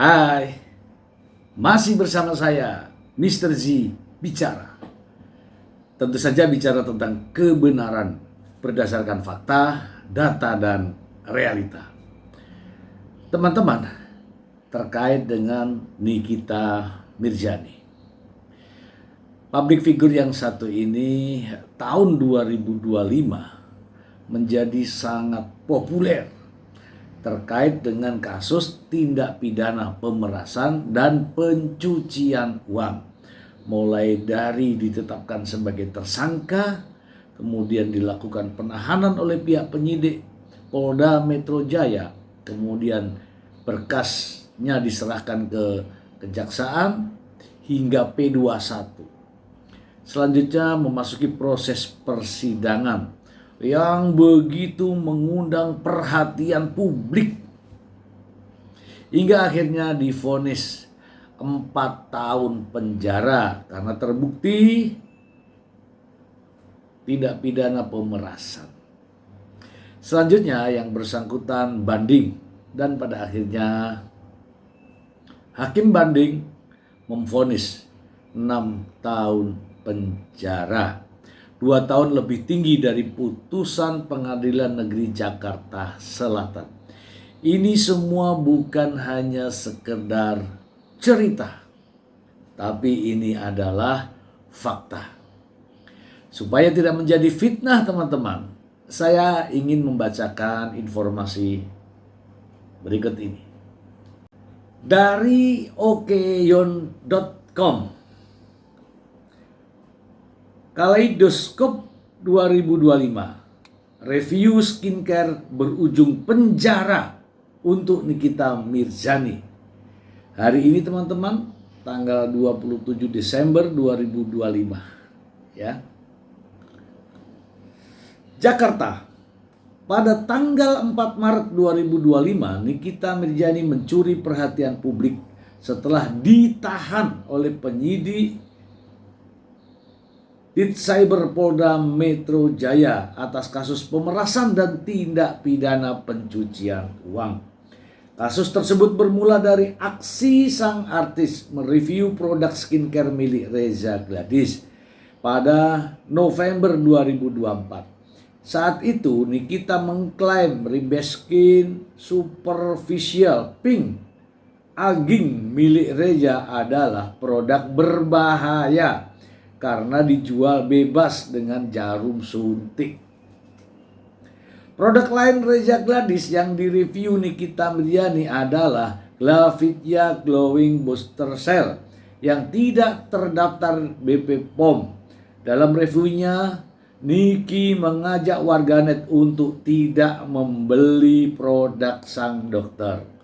Hai, masih bersama saya, Mr. Z bicara. Tentu saja bicara tentang kebenaran berdasarkan fakta, data, dan realita. Teman-teman, terkait dengan Nikita Mirzani. Public figure yang satu ini tahun 2025 menjadi sangat populer terkait dengan kasus tindak pidana pemerasan dan pencucian uang. Mulai dari ditetapkan sebagai tersangka, kemudian dilakukan penahanan oleh pihak penyidik Polda Metro Jaya, kemudian berkasnya diserahkan ke kejaksaan hingga P21. Selanjutnya memasuki proses persidangan yang begitu mengundang perhatian publik hingga akhirnya divonis 4 tahun penjara karena terbukti tindak pidana pemerasan. Selanjutnya yang bersangkutan banding dan pada akhirnya hakim banding memvonis 6 tahun penjara. 2 tahun lebih tinggi dari putusan Pengadilan Negeri Jakarta Selatan. Ini semua bukan hanya sekedar cerita, tapi ini adalah fakta. Supaya tidak menjadi fitnah teman-teman, saya ingin membacakan informasi berikut ini. Dari okeyon.com. Kaleidoskop 2025, review skincare berujung penjara untuk Nikita Mirzani. Hari ini teman-teman, tanggal 27 Desember 2025. Ya. Jakarta. Pada tanggal 4 Maret 2025, Nikita Mirzani mencuri perhatian publik setelah ditahan oleh penyidik Ditcyber Polda Metro Jaya atas kasus pemerasan dan tindak pidana pencucian uang. Kasus tersebut bermula dari aksi sang artis mereview produk skincare milik Reza Gladys pada November 2024. Saat itu Nikita mengklaim Ribeskin Superficial Pink Aging milik Reza adalah produk berbahaya karena dijual bebas dengan jarum suntik. Produk lain Reza Gladys yang direview Nikita Mirzani adalah Glavidia Glowing Booster Cell yang tidak terdaftar BP POM. Dalam reviewnya, Niki mengajak warganet untuk tidak membeli produk sang dokter.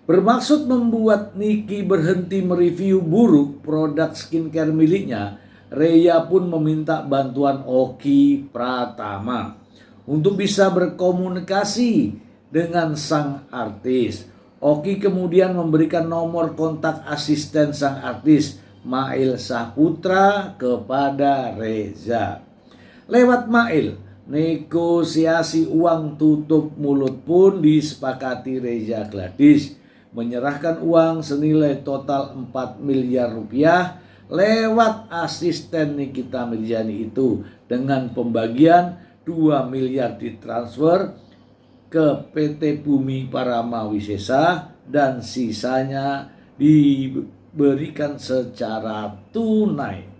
Bermaksud membuat Niki berhenti mereview buruk produk skincare miliknya, Reza pun meminta bantuan Oki Pratama untuk bisa berkomunikasi dengan sang artis. Oki kemudian memberikan nomor kontak asisten sang artis, Mail Saputra, kepada Reza. Lewat Mail, negosiasi uang tutup mulut pun disepakati Reza Gladys menyerahkan uang senilai total 4 miliar rupiah lewat asisten Nikita Mirzani itu dengan pembagian 2 miliar ditransfer ke PT Bumi Parama Wisesa dan sisanya diberikan secara tunai.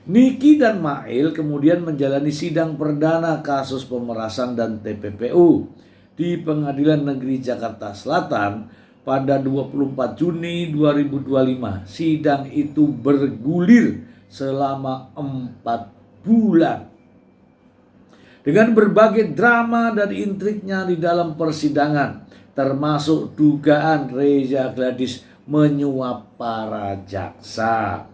Niki dan Mail kemudian menjalani sidang perdana kasus pemerasan dan TPPU di Pengadilan Negeri Jakarta Selatan pada 24 Juni 2025. Sidang itu bergulir selama 4 bulan. Dengan berbagai drama dan intriknya di dalam persidangan, termasuk dugaan Reza Gladys menyuap para jaksa.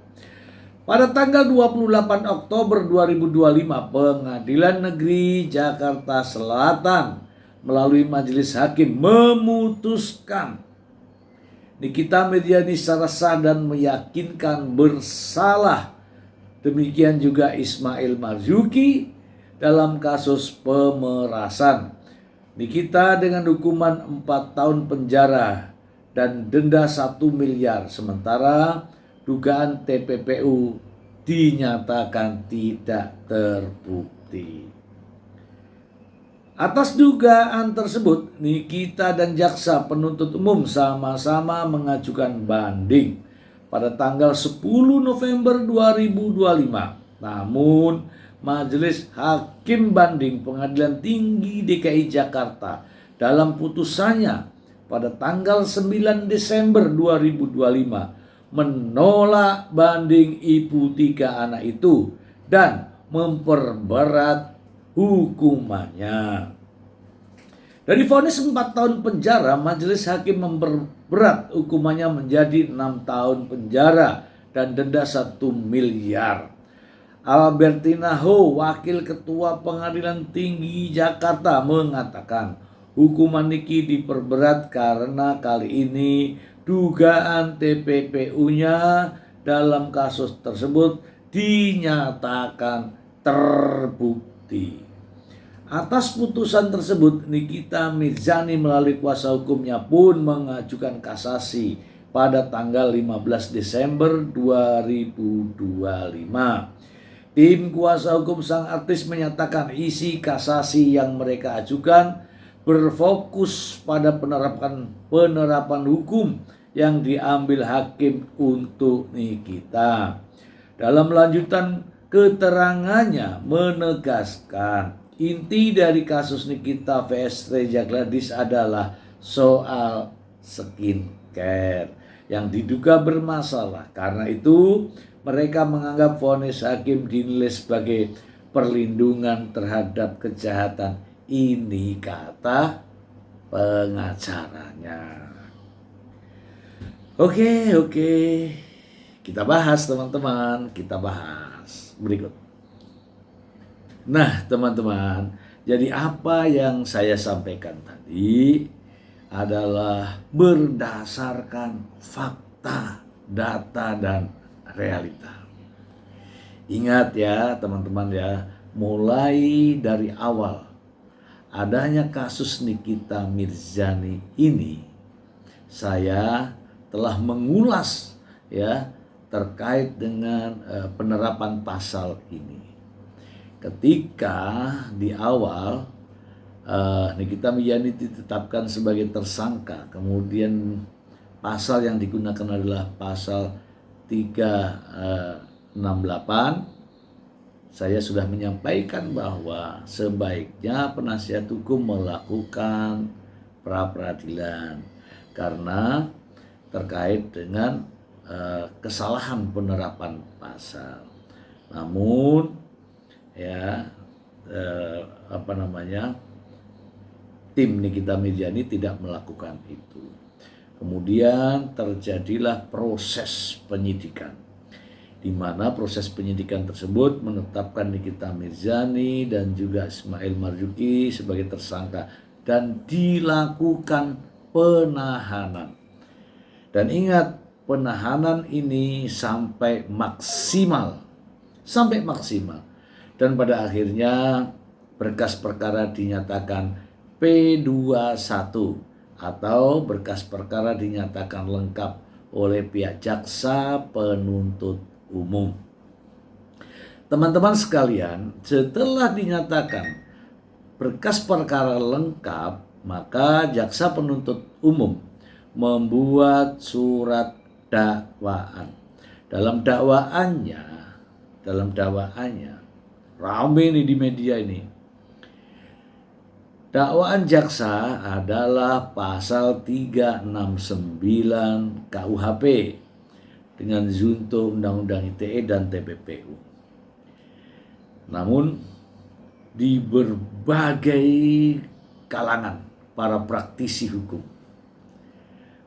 Pada tanggal 28 Oktober 2025, Pengadilan Negeri Jakarta Selatan melalui majelis hakim memutuskan Nikita Mirzani secara sah dan meyakinkan bersalah. Demikian juga Ismail Marzuki dalam kasus pemerasan. Nikita dengan hukuman 4 tahun penjara dan denda 1 miliar. Sementara dugaan TPPU dinyatakan tidak terbukti. Atas dugaan tersebut, Nikita dan jaksa penuntut umum sama-sama mengajukan banding pada tanggal 10 November 2025. Namun, Majelis Hakim Banding Pengadilan Tinggi DKI Jakarta dalam putusannya pada tanggal 9 Desember 2025 menolak banding ibu 3 anak itu dan memperberat hukumannya. Dari vonis 4 tahun penjara, majelis hakim memperberat hukumannya menjadi 6 tahun penjara dan denda 1 miliar. Albertina Ho, Wakil Ketua Pengadilan Tinggi Jakarta, mengatakan hukuman Niki diperberat karena kali ini dugaan TPPU-nya dalam kasus tersebut dinyatakan terbukti. Atas putusan tersebut, Nikita Mirzani melalui kuasa hukumnya pun mengajukan kasasi pada tanggal 15 Desember 2025. Tim kuasa hukum sang artis menyatakan isi kasasi yang mereka ajukan berfokus pada penerapan hukum yang diambil hakim untuk Nikita. Dalam lanjutan keterangannya menegaskan inti dari kasus Nikita vs Reza Gladys adalah soal skincare yang diduga bermasalah. Karena itu mereka menganggap vonis hakim dinilai sebagai perlindungan terhadap kejahatan. Ini kata pengacaranya. Oke. Kita bahas teman-teman, kita bahas berikut. Nah teman-teman, jadi apa yang saya sampaikan tadi adalah berdasarkan fakta, data, dan realita. Ingat ya teman-teman ya, mulai dari awal adanya kasus Nikita Mirzani ini, saya telah mengulas ya terkait dengan penerapan pasal ini. Ketika di awal Nikita Mirzani ditetapkan sebagai tersangka, kemudian pasal yang digunakan adalah pasal 368, saya sudah menyampaikan bahwa sebaiknya penasihat hukum melakukan pra-peradilan karena terkait dengan kesalahan penerapan pasal. Namun ya tim Nikita Mirzani tidak melakukan itu. Kemudian terjadilah proses penyidikan, di mana proses penyidikan tersebut menetapkan Nikita Mirzani dan juga Ismail Marzuki sebagai tersangka dan dilakukan penahanan. Dan ingat, penahanan ini sampai maksimal. Dan pada akhirnya berkas perkara dinyatakan P21 atau berkas perkara dinyatakan lengkap oleh pihak jaksa penuntut umum. Teman-teman sekalian, setelah dinyatakan berkas perkara lengkap, maka jaksa penuntut umum membuat surat dakwaan. Dalam dakwaannya rame nih di media ini. Dakwaan jaksa adalah pasal 369 KUHP dengan junto Undang-Undang ITE dan TPPU. Namun di berbagai kalangan para praktisi hukum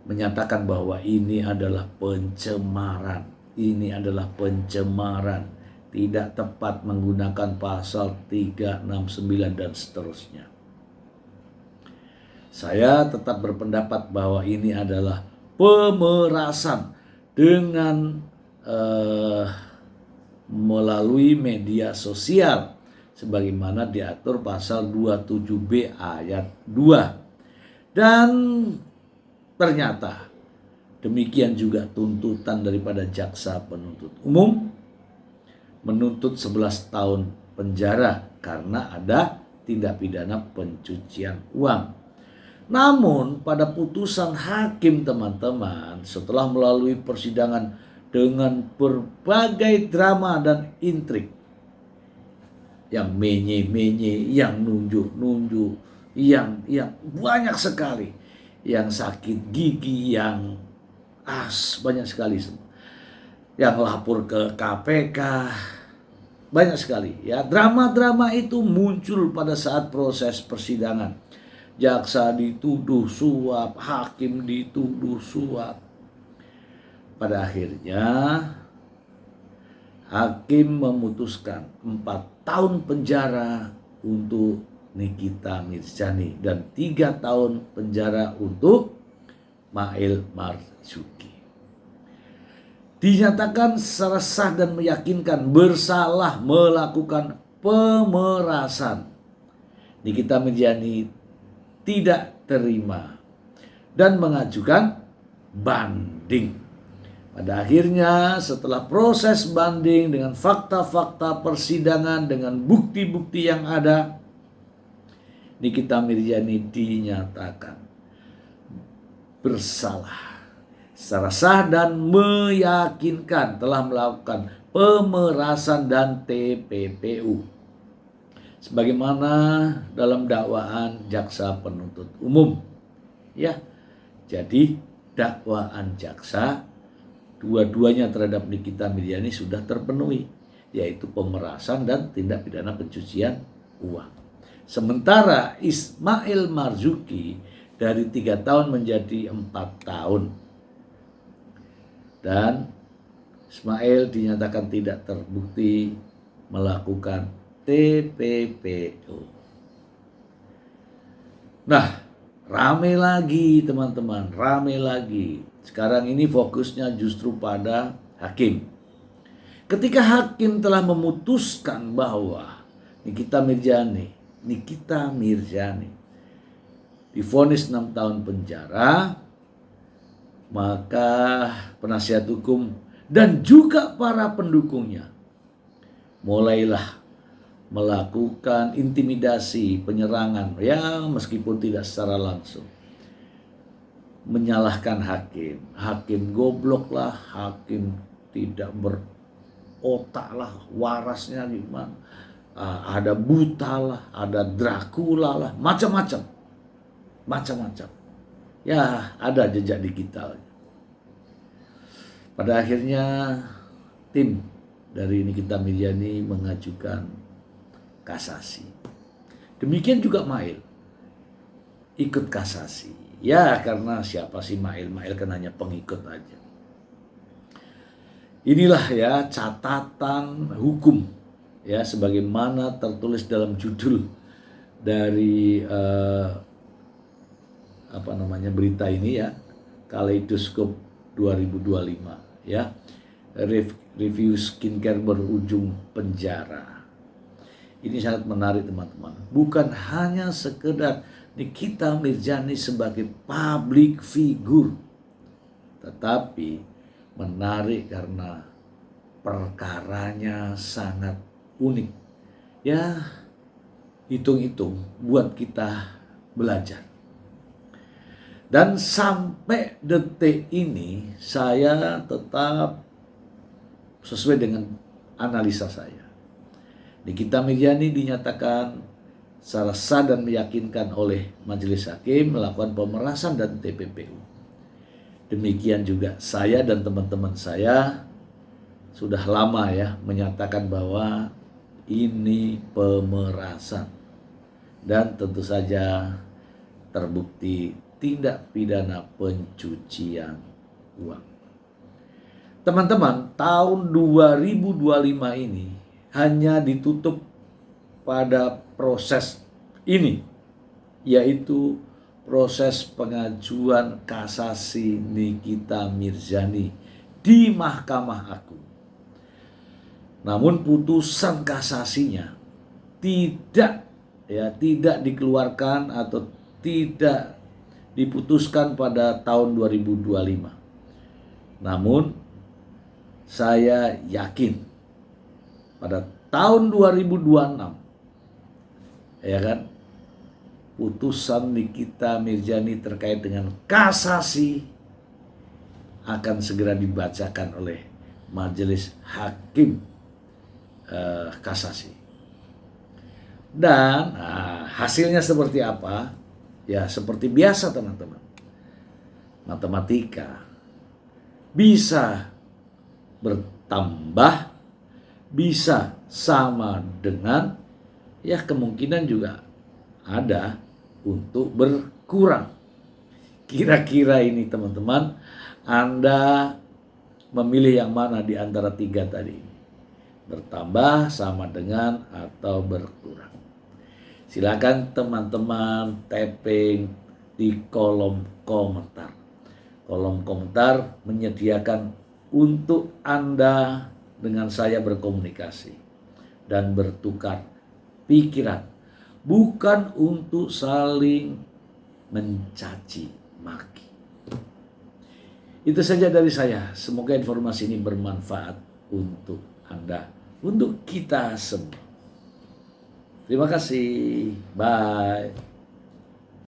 menyatakan bahwa ini adalah pencemaran, tidak tepat menggunakan pasal 369 dan seterusnya. Saya tetap berpendapat bahwa ini adalah pemerasan dengan melalui media sosial sebagaimana diatur pasal 27B ayat 2. Dan ternyata demikian juga tuntutan daripada jaksa penuntut umum menuntut 11 tahun penjara karena ada tindak pidana pencucian uang. Namun pada putusan hakim teman-teman, setelah melalui persidangan dengan berbagai drama dan intrik, yang menye-menye, yang nunjuk-nunjuk, yang banyak sekali, yang sakit gigi, yang banyak sekali, yang lapor ke KPK, banyak sekali ya. Drama-drama itu muncul pada saat proses persidangan. Jaksa dituduh suap, hakim dituduh suap. Pada akhirnya hakim memutuskan 4 tahun penjara untuk Nikita Mirzani dan 3 tahun penjara untuk Mail Marzuki. Dinyatakan secara sah dan meyakinkan bersalah melakukan pemerasan. Nikita Mirzani tidak terima dan mengajukan banding. Pada akhirnya setelah proses banding dengan fakta-fakta persidangan, dengan bukti-bukti yang ada, Nikita Mirzani dinyatakan bersalah secara sah dan meyakinkan telah melakukan pemerasan dan TPPU sebagaimana dalam dakwaan jaksa penuntut umum. Ya. Jadi dakwaan jaksa dua-duanya terhadap Nikita Mirzani sudah terpenuhi, yaitu pemerasan dan tindak pidana pencucian uang. Sementara Ismail Marzuki dari 3 tahun menjadi 4 tahun. Dan Ismail dinyatakan tidak terbukti melakukan TPPU. Nah, rame lagi teman-teman, rame lagi. Sekarang ini fokusnya justru pada hakim. Ketika hakim telah memutuskan bahwa Nikita Mirzani divonis 6 tahun penjara, maka penasihat hukum dan juga para pendukungnya mulailah melakukan intimidasi, penyerangan, ya meskipun tidak secara langsung, menyalahkan hakim. Hakim goblok lah, hakim tidak berotak lah, warasnya gimana, ada buta lah, ada Dracula lah, macam-macam. Ya, ada jejak digitalnya. Pada akhirnya tim dari Nikita Mirzani mengajukan kasasi. Demikian juga Mail ikut kasasi. Ya, karena siapa sih Mail? Mail kan hanya pengikut aja. Inilah ya catatan hukum ya sebagaimana tertulis dalam judul dari berita ini ya, Kaleidoskop 2025 ya, review skincare berujung penjara. Ini sangat menarik teman-teman. Bukan hanya sekedar Nikita Mirzani sebagai public figure, tetapi menarik karena perkaranya sangat unik. Ya, hitung-hitung buat kita belajar. Dan sampai detik ini saya tetap sesuai dengan analisa saya. Nikita Mirzani dinyatakan secara sah dan meyakinkan oleh majelis hakim melakukan pemerasan dan TPPU. Demikian juga saya dan teman-teman saya sudah lama ya menyatakan bahwa ini pemerasan dan tentu saja terbukti tindak pidana pencucian uang. Teman-teman, tahun 2025 ini hanya ditutup pada proses ini, yaitu proses pengajuan kasasi Nikita Mirzani di Mahkamah Agung. Namun putusan kasasinya tidak dikeluarkan atau tidak diputuskan pada tahun 2025. Namun saya yakin pada tahun 2026, ya kan, putusan Nikita Mirzani terkait dengan kasasi akan segera dibacakan oleh Majelis Hakim Kasasi. Dan hasilnya seperti apa? Ya seperti biasa teman-teman. Matematika bisa bertambah, bisa sama dengan, ya kemungkinan juga ada untuk berkurang. Kira-kira ini teman-teman, Anda memilih yang mana di antara tiga tadi ini? Bertambah, sama dengan, atau berkurang? Silakan teman-teman tapping di kolom komentar. Kolom komentar menyediakan untuk Anda dengan saya berkomunikasi dan bertukar pikiran, bukan untuk saling mencaci maki. Itu saja dari saya. Semoga informasi ini bermanfaat untuk Anda, untuk kita semua. Terima kasih. Bye.